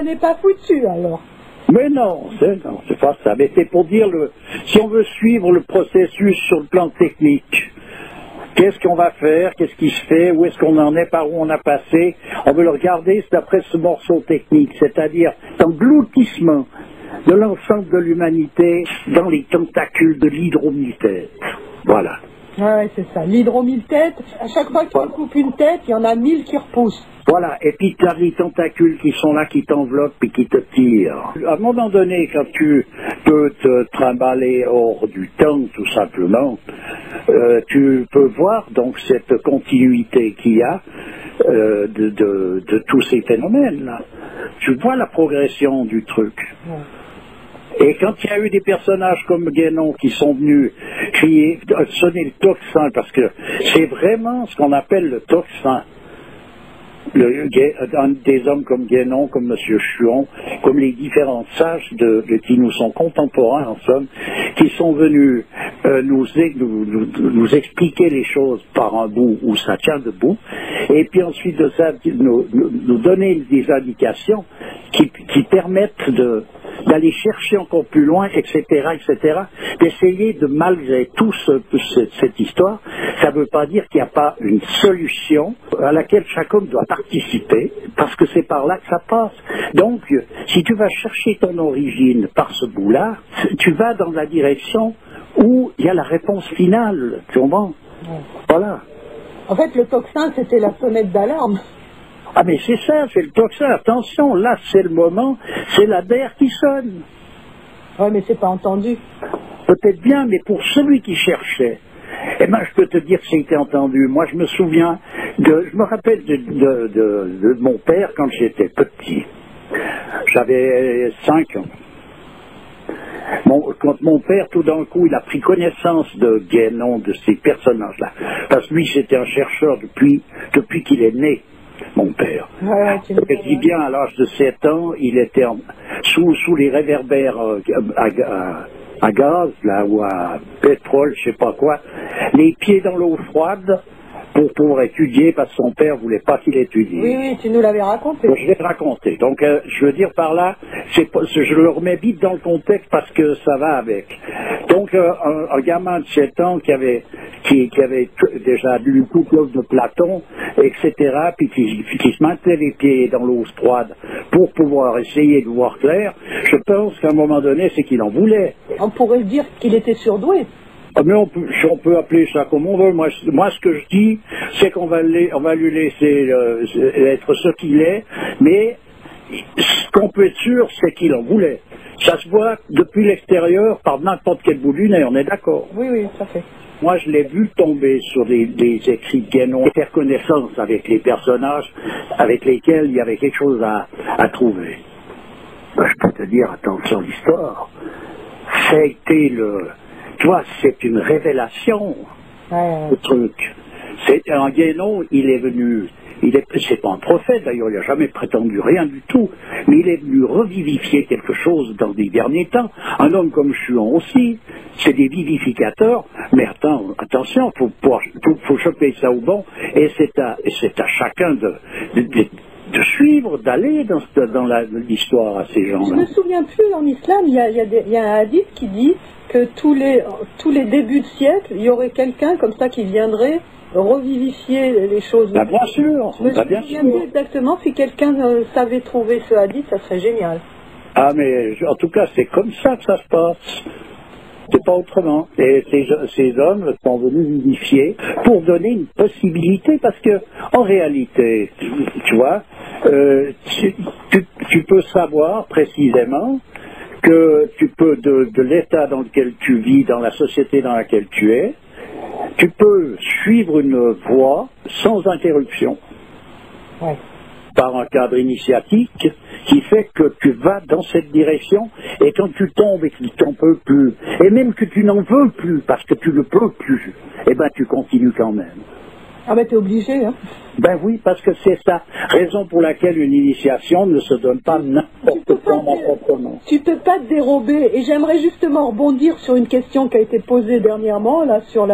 n'est pas foutu, alors. Mais non, c'est pas ça. Mais c'est pour dire, si on veut suivre le processus sur le plan technique, qu'est-ce qu'on va faire, qu'est-ce qui se fait, où est-ce qu'on en est, par où on a passé, on veut le regarder d'après ce morceau technique, c'est-à-dire l'engloutissement de l'ensemble de l'humanité dans les tentacules de l'hydromile-tête. Voilà. Ouais, c'est ça. L'hydromile-tête, à chaque fois que tu coupes une tête, il y en a 1000 qui repoussent. Voilà, et puis tu as les tentacules qui sont là, qui t'enveloppent et qui te tirent. À un moment donné, quand tu peux te trimballer hors du temps, tout simplement, tu peux voir donc cette continuité qu'il y a de tous ces phénomènes-là. Tu vois la progression du truc. Ouais. Et quand il y a eu des personnages comme Guénon qui sont venus crier, sonner le tocsin, parce que c'est vraiment ce qu'on appelle le tocsin. Des hommes comme Guénon, comme M. Chuon, comme les différents sages qui nous sont contemporains, en somme, qui sont venus nous expliquer les choses par un bout où ça tient debout, et puis ensuite de ça, nous donner des indications qui permettent d'aller chercher encore plus loin, etc., d'essayer de, malgré tout cette histoire, ça ne veut pas dire qu'il n'y a pas une solution à laquelle chacun doit participer, parce que c'est par là que ça passe. Donc, si tu vas chercher ton origine par ce bout-là, tu vas dans la direction où il y a la réponse finale, tu comprends ? Voilà. En fait, le tocsin, c'était la sonnette d'alarme. Ah mais c'est ça, c'est le tocsin. Attention, là c'est le moment, c'est la berre qui sonne. Oui, mais c'est pas entendu. Peut-être bien, mais pour celui qui cherchait, eh ben je peux te dire que c'était entendu. Moi je me souviens, je me rappelle de mon père quand j'étais petit. J'avais 5 ans. Quand mon père, tout d'un coup, il a pris connaissance de Guénon, de ces personnages-là. Parce que lui, c'était un chercheur depuis qu'il est né. Mon père. Ouais, je dis bien, à l'âge de 7 ans, il était sous les réverbères à gaz, là, ou à pétrole, je sais pas quoi, les pieds dans l'eau froide, pour pouvoir étudier, parce que son père voulait pas qu'il étudie. Oui, tu nous l'avais raconté. Donc, je l'ai raconté. Donc, je veux dire par là, je le remets vite dans le contexte parce que ça va avec. Donc, un gamin de 7 ans qui avait déjà lu toute l'œuvre de Platon, etc., puis qui se maintenait les pieds dans l'eau froide pour pouvoir essayer de voir clair, je pense qu'à un moment donné, c'est qu'il en voulait. On pourrait dire qu'il était surdoué. Mais on peut appeler ça comme on veut. Moi, ce que je dis, c'est qu'on va lui laisser être ce qu'il est, mais ce qu'on peut être sûr, c'est qu'il en voulait. Ça se voit depuis l'extérieur par n'importe quel bout du nez, on est d'accord. Oui, ça fait. Moi, je l'ai vu tomber sur des écrits de Guénon, faire connaissance avec les personnages avec lesquels il y avait quelque chose à trouver. Ben, je peux te dire, attention, l'histoire, ça a été tu vois, c'est une révélation, ce truc. Un Guénon, il est venu, c'est pas un prophète d'ailleurs, il n'a jamais prétendu rien du tout, mais il est venu revivifier quelque chose dans les derniers temps. Un homme comme Chuon aussi, c'est des vivificateurs, mais attention, faut choper ça au bon, et c'est à chacun de suivre, d'aller dans l'histoire à ces gens-là. Je me souviens plus, en islam, il y a un hadith qui dit que tous les débuts de siècle, il y aurait quelqu'un comme ça qui viendrait revivifier les choses. Bah, bien sûr. Je me souviens plus exactement, si quelqu'un savait trouver ce hadith, ça serait génial. Ah mais en tout cas, c'est comme ça que ça se passe. C'est pas autrement. Et ces hommes sont venus vivifier pour donner une possibilité, parce que en réalité, tu vois, tu peux savoir précisément que tu peux, de l'état dans lequel tu vis, dans la société dans laquelle tu es, tu peux suivre une voie sans interruption. Ouais. Par un cadre initiatique qui fait que tu vas dans cette direction, et quand tu tombes et que tu n'en peux plus, et même que tu n'en veux plus parce que tu ne peux plus, eh ben tu continues quand même. Ah ben t'es obligé, hein. Ben oui, parce que c'est ça, raison pour laquelle une initiation ne se donne pas n'importe comment proprement. Tu peux pas te dérober, et j'aimerais justement rebondir sur une question qui a été posée dernièrement, là, sur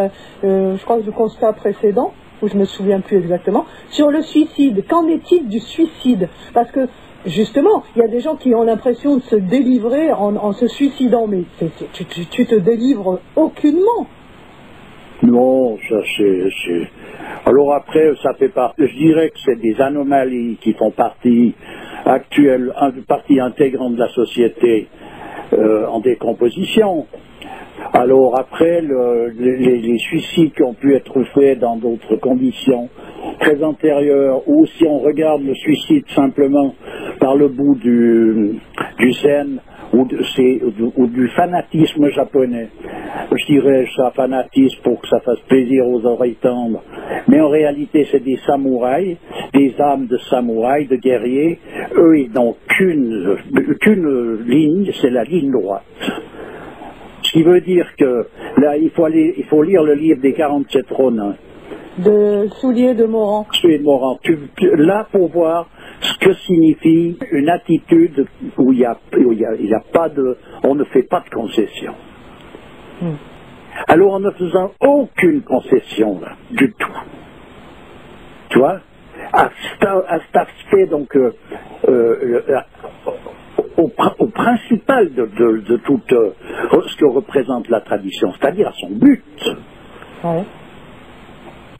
je crois que le constat précédent, où je me souviens plus exactement, sur le suicide. Qu'en est-il du suicide? Parce que Justement, il y a des gens qui ont l'impression de se délivrer en se suicidant, mais tu te délivres aucunement. Non, ça c'est... Alors après, ça fait partie... Je dirais que c'est des anomalies qui font partie actuelle, partie intégrante de la société en décomposition. Alors après, les suicides qui ont pu être faits dans d'autres conditions très antérieures, ou si on regarde le suicide simplement par le bout du zen, ou du fanatisme japonais. Je dirais ça fanatisme pour que ça fasse plaisir aux oreilles tendres. Mais en réalité, c'est des samouraïs, des âmes de samouraïs, de guerriers. Eux, ils n'ont qu'une ligne, c'est la ligne droite. Ce qui veut dire que là, il faut lire le livre des 47 Ronins. De Soulier de Morand. Soulier de Morand. Là, pour voir ce que signifie une attitude où il y a pas de, on ne fait pas de concession. Alors en ne faisant aucune concession là, du tout, tu vois, à cet aspect donc au principal de tout ce que représente la tradition, c'est-à-dire à son but. Ouais.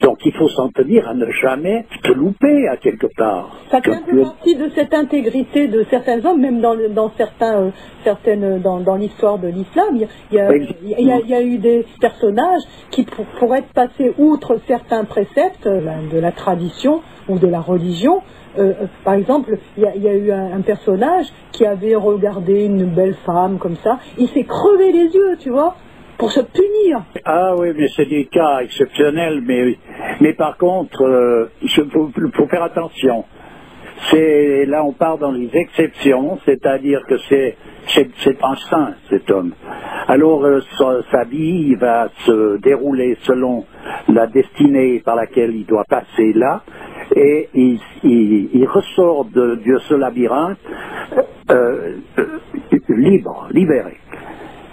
Donc il faut s'en tenir à ne jamais te louper à quelque part. Ça fait un peu partie de cette intégrité de certains hommes, même dans l'histoire de l'islam. Il y a eu des personnages qui, pour être passés outre certains préceptes de la tradition ou de la religion, par exemple, il y a eu un personnage qui avait regardé une belle femme comme ça, il s'est crevé les yeux, tu vois, pour se punir. Ah oui, mais c'est des cas exceptionnels, mais par contre, il faut faire attention. Là on part dans les exceptions, c'est-à-dire que c'est un saint, cet homme. Alors sa vie va se dérouler selon la destinée par laquelle il doit passer là, et il ressort de ce labyrinthe libéré.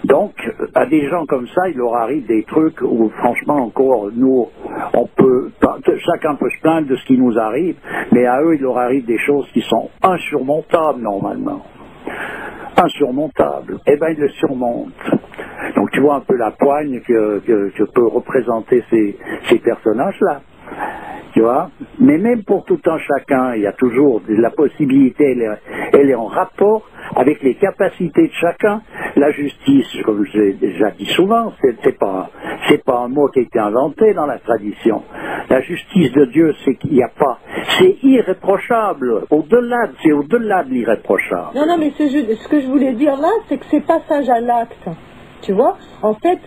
Donc, à des gens comme ça, il leur arrive des trucs où, franchement, encore, nous, chacun peut se plaindre de ce qui nous arrive, mais à eux, il leur arrive des choses qui sont insurmontables, normalement. Insurmontables. Eh bien, ils le surmontent. Donc, tu vois un peu la poigne que peut représenter ces personnages-là. Tu vois, mais même pour tout un chacun, il y a toujours la possibilité, elle est en rapport avec les capacités de chacun. La justice, comme j'ai déjà dit souvent, c'est pas un mot qui a été inventé dans la tradition. La justice de Dieu, c'est qu'il n'y a pas, c'est irréprochable, c'est au-delà de l'irréprochable. Non, mais ce que je voulais dire là, c'est que c'est passage à l'acte, tu vois, en fait.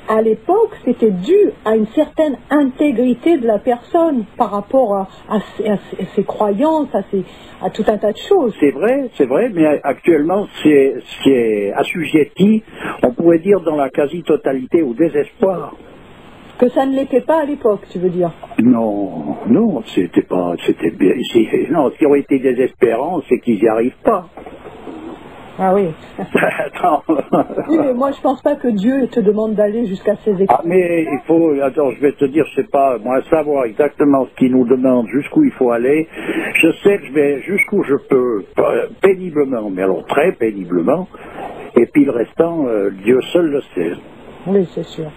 À l'époque, c'était dû à une certaine intégrité de la personne par rapport à ses croyances, à tout un tas de choses. C'est vrai, mais actuellement, c'est assujetti, on pourrait dire, dans la quasi-totalité au désespoir. Que ça ne l'était pas à l'époque, tu veux dire? Non, c'était bien. Non, ce qui aurait été désespérant, c'est qu'ils n'y arrivent pas. Ah oui. Attends. Oui, mais moi je pense pas que Dieu te demande d'aller jusqu'à ces extrêmes. Ah, mais il faut, attends, je vais te dire, je sais pas, moi, savoir exactement ce qu'il nous demande, jusqu'où il faut aller. Je sais que je vais jusqu'où je peux, péniblement, mais alors très péniblement, et puis le restant, Dieu seul le sait. Oui, c'est sûr.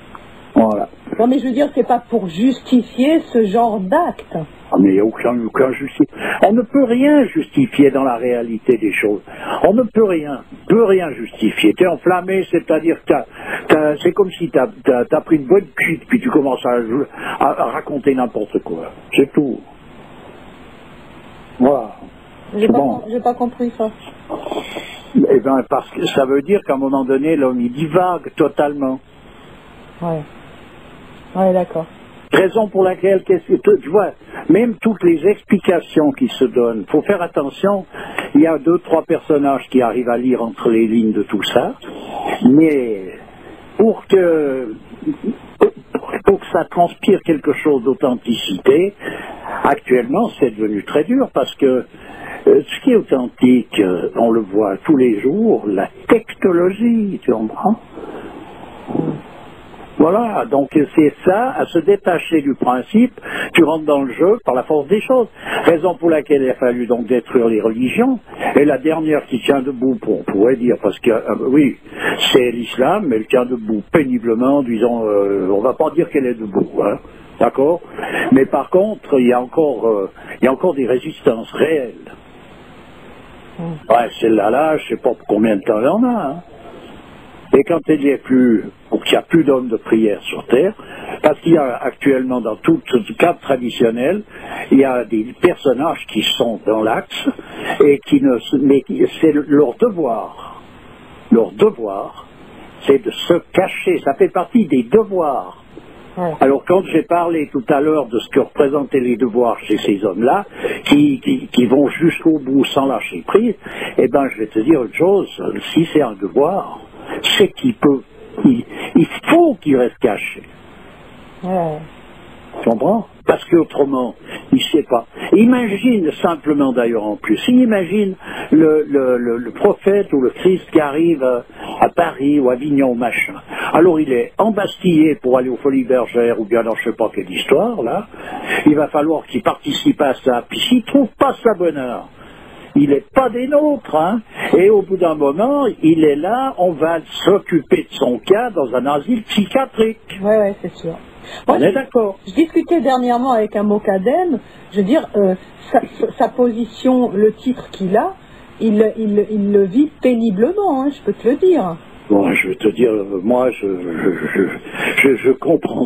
Voilà. Non, mais je veux dire, c'est pas pour justifier ce genre d'acte. Ah, mais il n'y a aucun justifié. On ne peut rien justifier dans la réalité des choses. On ne peut rien justifier. Tu es enflammé, c'est-à-dire que c'est comme si tu as pris une bonne cuite, puis tu commences à raconter n'importe quoi. C'est tout. Voilà. J'ai pas compris ça. Eh bien, parce que ça veut dire qu'à un moment donné, l'homme, il divague totalement. Ouais, d'accord. Raison pour laquelle, tu vois, même toutes les explications qui se donnent, il faut faire attention, il y a 2-3 personnages qui arrivent à lire entre les lignes de tout ça, mais pour que ça transpire quelque chose d'authenticité, actuellement c'est devenu très dur parce que ce qui est authentique, on le voit tous les jours, la technologie, tu comprends ? Voilà, donc c'est ça, à se détacher du principe, tu rentres dans le jeu par la force des choses. Raison pour laquelle il a fallu donc détruire les religions. Et la dernière qui tient debout, on pourrait dire, parce que oui, c'est l'islam, mais elle tient debout péniblement, disons, on va pas dire qu'elle est debout, hein, d'accord? Mais par contre, il y a encore des résistances réelles. Ouais, celle-là, je sais pas pour combien de temps il y en a, hein. Et quand il n'y a plus, ou qu'il n'y a plus d'hommes de prière sur Terre, parce qu'il y a actuellement dans tout cadre traditionnel, il y a des personnages qui sont dans l'axe, et mais c'est leur devoir. Leur devoir, c'est de se cacher. Ça fait partie des devoirs. Ouais. Alors quand j'ai parlé tout à l'heure de ce que représentaient les devoirs chez ces hommes-là, qui vont jusqu'au bout sans lâcher prise, eh ben je vais te dire une chose, si c'est un devoir, c'est il faut qu'il reste caché. Ouais. Tu comprends? Parce qu'autrement, il ne sait pas. Imagine simplement d'ailleurs en plus, imagine le prophète ou le Christ qui arrive à Paris ou à Avignon, machin. Alors il est embastillé pour aller aux Folies Bergères ou bien dans je ne sais pas quelle histoire, là. Il va falloir qu'il participe à ça. Puis s'il ne trouve pas sa bonheur, il n'est pas des nôtres, hein. Et au bout d'un moment, il est là, on va s'occuper de son cas dans un asile psychiatrique. Oui, c'est sûr. Moi, on est d'accord. Je discutais dernièrement avec un mocadème, je veux dire, sa position, le titre qu'il a, il le vit péniblement, hein, je peux te le dire. Bon, je vais te dire, moi, je comprends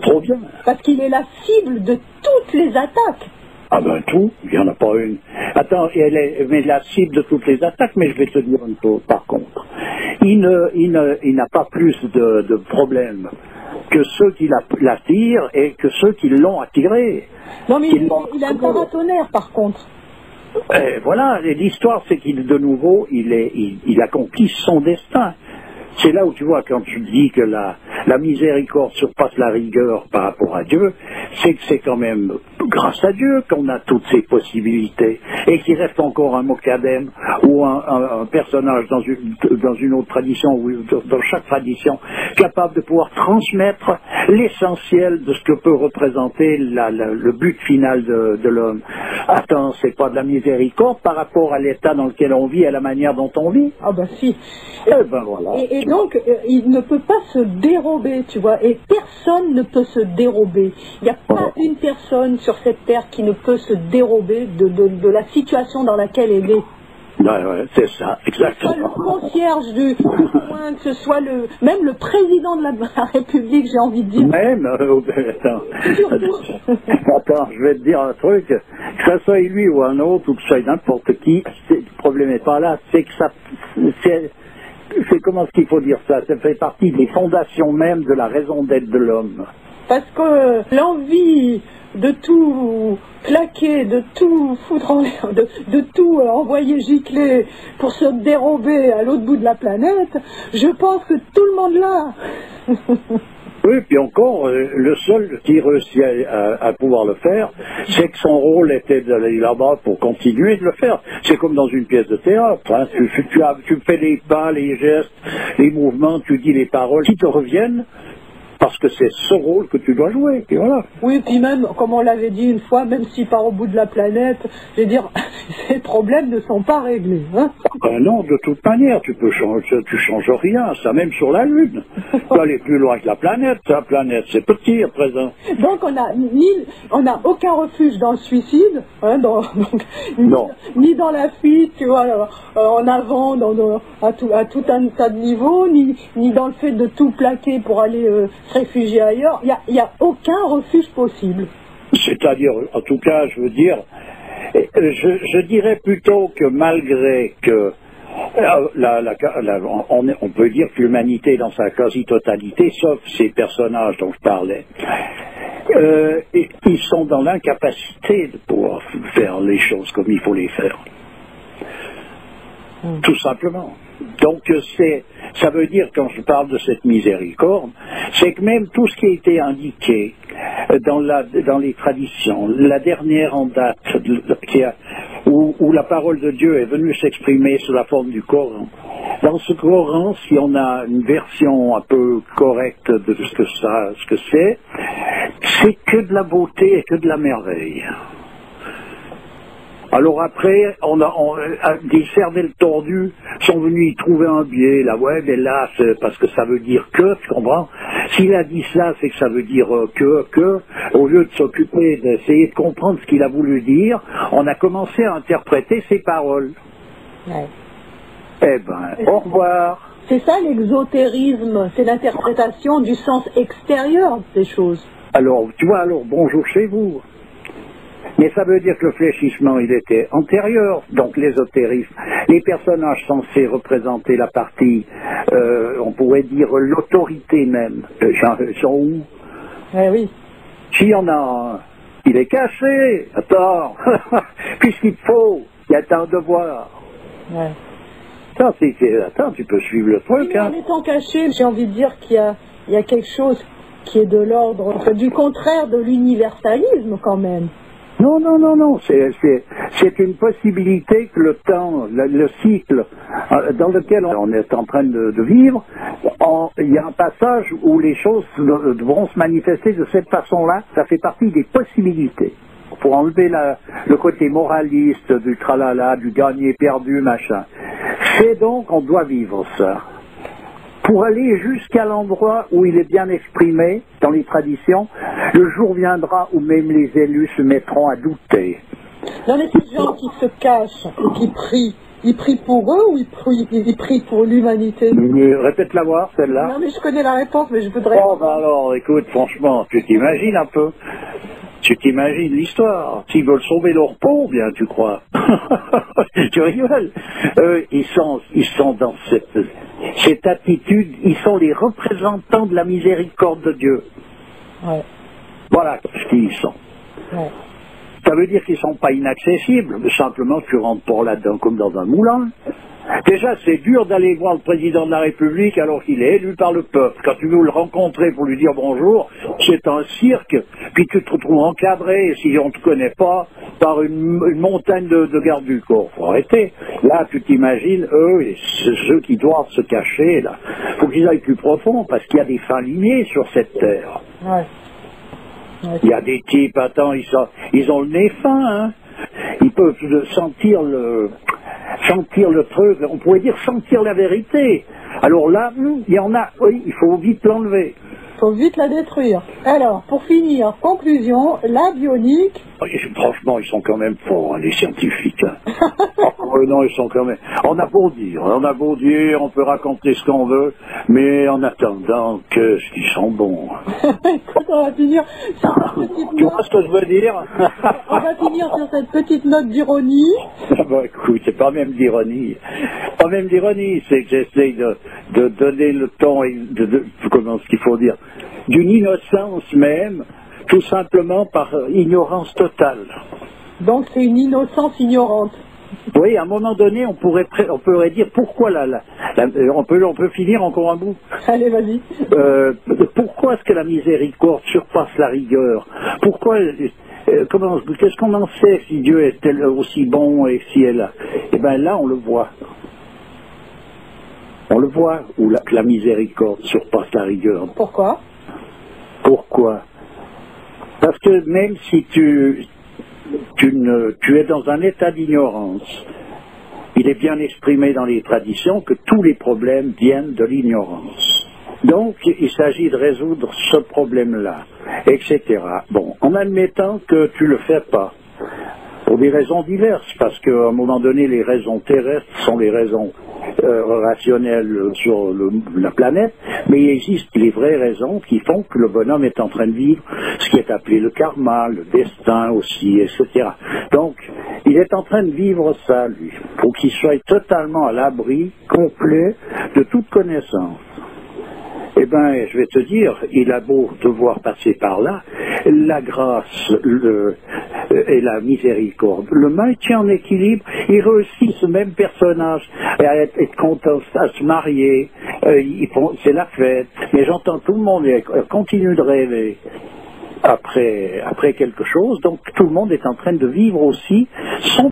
trop bien. Parce qu'il est la cible de toutes les attaques. Ah ben tout, il n'y en a pas une. Attends, mais la cible de toutes les attaques, mais je vais te dire une chose par contre. Il n'a pas plus de problèmes que ceux qui l'attirent et que ceux qui l'ont attiré. Non mais il a un paratonnerre par contre. Voilà, l'histoire c'est de nouveau, il accomplit son destin. C'est là où tu vois, quand tu dis que la miséricorde surpasse la rigueur par rapport à Dieu, c'est que c'est quand même grâce à Dieu qu'on a toutes ces possibilités. Et qu'il reste encore un mocadème ou un personnage dans une autre tradition ou dans chaque tradition capable de pouvoir transmettre l'essentiel de ce que peut représenter le but final de l'homme. Attends, c'est pas de la miséricorde par rapport à l'état dans lequel on vit, à la manière dont on vit? Ah ben si. Eh ben voilà. Et donc, il ne peut pas se dérober, tu vois, et personne ne peut se dérober. Il n'y a pas une personne sur cette terre qui ne peut se dérober de la situation dans laquelle elle est. Ouais, c'est ça, exactement. Que ce soit le concierge du coin, que ce soit même le président de la République, j'ai envie de dire. Même, attends, je vais te dire un truc, que ce soit lui ou un autre, ou que ce soit n'importe qui, le problème n'est pas là, c'est que c'est comment est-ce qu'il faut dire ça? Ça fait partie des fondations même de la raison d'être de l'homme. Parce que l'envie de tout plaquer, de tout foutre en l'air, de tout envoyer gicler pour se dérober à l'autre bout de la planète, je pense que tout le monde l'a. Oui, puis encore, le seul qui réussit à pouvoir le faire, c'est que son rôle était d'aller là-bas pour continuer de le faire. C'est comme dans une pièce de théâtre. Hein. Tu fais les pas, les gestes, les mouvements, tu dis les paroles qui te reviennent, parce que c'est ce rôle que tu dois jouer, et voilà. Oui, puis même, comme on l'avait dit une fois, même s'il part au bout de la planète, je veux dire, ces problèmes ne sont pas réglés. Hein. Ben non, de toute manière, tu changes rien, ça même sur la Lune. Tu peux aller plus loin que la planète c'est petit à présent. Donc on n'a aucun refuge dans le suicide, hein, ni dans la fuite, tu vois, en avant, à tout un tas de niveaux, ni dans le fait de tout plaquer pour aller se réfugier ailleurs. Il n'y a aucun refuge possible. C'est-à-dire, en tout cas, je veux dire, je dirais plutôt que malgré que on peut dire que l'humanité dans sa quasi-totalité, sauf ces personnages dont je parlais, ils sont dans l'incapacité de pouvoir faire les choses comme il faut les faire. Tout simplement. Donc ça veut dire, quand je parle de cette miséricorde, c'est que même tout ce qui a été indiqué dans les traditions, la dernière en date, où la parole de Dieu est venue s'exprimer sous la forme du Coran. Dans ce Coran, si on a une version un peu correcte de ce que c'est que de la beauté et que de la merveille. Alors après, des cervelles tordues sont venus y trouver un biais. Là, ouais, mais là, c'est parce que ça veut dire que, tu comprends? S'il a dit cela, c'est que ça veut dire que, au lieu de s'occuper d'essayer de comprendre ce qu'il a voulu dire, on a commencé à interpréter ses paroles. Ouais. Eh ben, au revoir. C'est ça l'exotérisme, c'est l'interprétation du sens extérieur des choses. Alors, tu vois, bonjour chez vous. Mais ça veut dire que le fléchissement, il était antérieur, donc l'ésotérisme. Les personnages censés représenter la partie, on pourrait dire l'autorité même, sont où? Eh oui. S'il y en a un, il est caché. Attends, puisqu'il faut, il y a un devoir. Ouais. Attends, tu peux suivre le truc. En étant caché, j'ai envie de dire qu'il y a quelque chose qui est de l'ordre, du contraire de l'universalisme quand même. Non, c'est une possibilité que le temps, le cycle dans lequel on est en train de vivre, il y a un passage où les choses devront se manifester de cette façon-là, ça fait partie des possibilités. Pour enlever le côté moraliste du tralala, du gagné perdu, machin. C'est donc, on doit vivre ça. Pour aller jusqu'à l'endroit où il est bien exprimé dans les traditions, le jour viendra où même les élus se mettront à douter. Non, mais ces gens qui se cachent et qui prient, ils prient pour eux ou ils prient pour l'humanité? Répète-la voir, celle-là. Non, mais je connais la réponse, mais je voudrais... Oh, ben alors, écoute, franchement, tu t'imagines un peu. Tu t'imagines l'histoire. S'ils veulent sauver leur peau, bien, tu crois. Tu rigoles. Ils sont dans cette attitude, ils sont les représentants de la miséricorde de Dieu. Ouais. Voilà ce qu'ils sont. Ouais. Ça veut dire qu'ils ne sont pas inaccessibles, mais simplement tu rentres pas là-dedans comme dans un moulin. Déjà, c'est dur d'aller voir le président de la République alors qu'il est élu par le peuple. Quand tu veux le rencontrer pour lui dire bonjour, c'est un cirque, puis tu te retrouves encadré, si on ne te connaît pas, par une montagne de gardes du corps. Faut arrêter. Là, tu t'imagines, eux, ceux qui doivent se cacher, là. Faut qu'ils aillent plus profond, parce qu'il y a des fins limiers sur cette terre. Ouais. Ouais. Il y a des types, attends, ils ont le nez fin, hein. Ils peuvent sentir le truc, on pourrait dire sentir la vérité. Alors là, il y en a, oui, il faut vite l'enlever. Il faut vite la détruire. Alors, pour finir, conclusion, la bionique... Franchement, ils sont quand même forts, hein, les scientifiques. Hein. Non, ils sont quand même... On a beau dire, on peut raconter ce qu'on veut, mais en attendant, qu'est-ce qu'ils sont bons. Écoute, on va finir sur cette petite note... Tu vois ce que je veux dire? On va finir sur cette petite note d'ironie. Bah écoute, c'est pas même d'ironie. Pas même d'ironie, c'est que j'essaye de donner le ton, comment ce qu'il faut dire, d'une innocence même, tout simplement par ignorance totale. Donc c'est une innocence ignorante. Oui, à un moment donné, on pourrait dire pourquoi on peut finir encore un bout. Allez, vas-y. Pourquoi est-ce que la miséricorde surpasse la rigueur? Pourquoi qu'est-ce qu'on en sait si Dieu est aussi bon et si elle... Eh bien là, on le voit. On le voit, où la miséricorde surpasse la rigueur. Pourquoi? Pourquoi? Parce que même si tu es dans un état d'ignorance, il est bien exprimé dans les traditions que tous les problèmes viennent de l'ignorance. Donc, il s'agit de résoudre ce problème-là, etc. Bon, en admettant que tu le fais pas, pour des raisons diverses, parce qu'à un moment donné, les raisons terrestres sont les raisons rationnelles sur la planète, mais il existe les vraies raisons qui font que le bonhomme est en train de vivre ce qui est appelé le karma, le destin aussi, etc. Donc, il est en train de vivre ça, lui, pour qu'il soit totalement à l'abri, complet, de toute connaissance. Eh bien, je vais te dire, il a beau devoir passer par là, la grâce et la miséricorde le maintien en équilibre, il réussit ce même personnage à être content, à se marier, c'est la fête, mais j'entends tout le monde continue de rêver après quelque chose, donc tout le monde est en train de vivre aussi son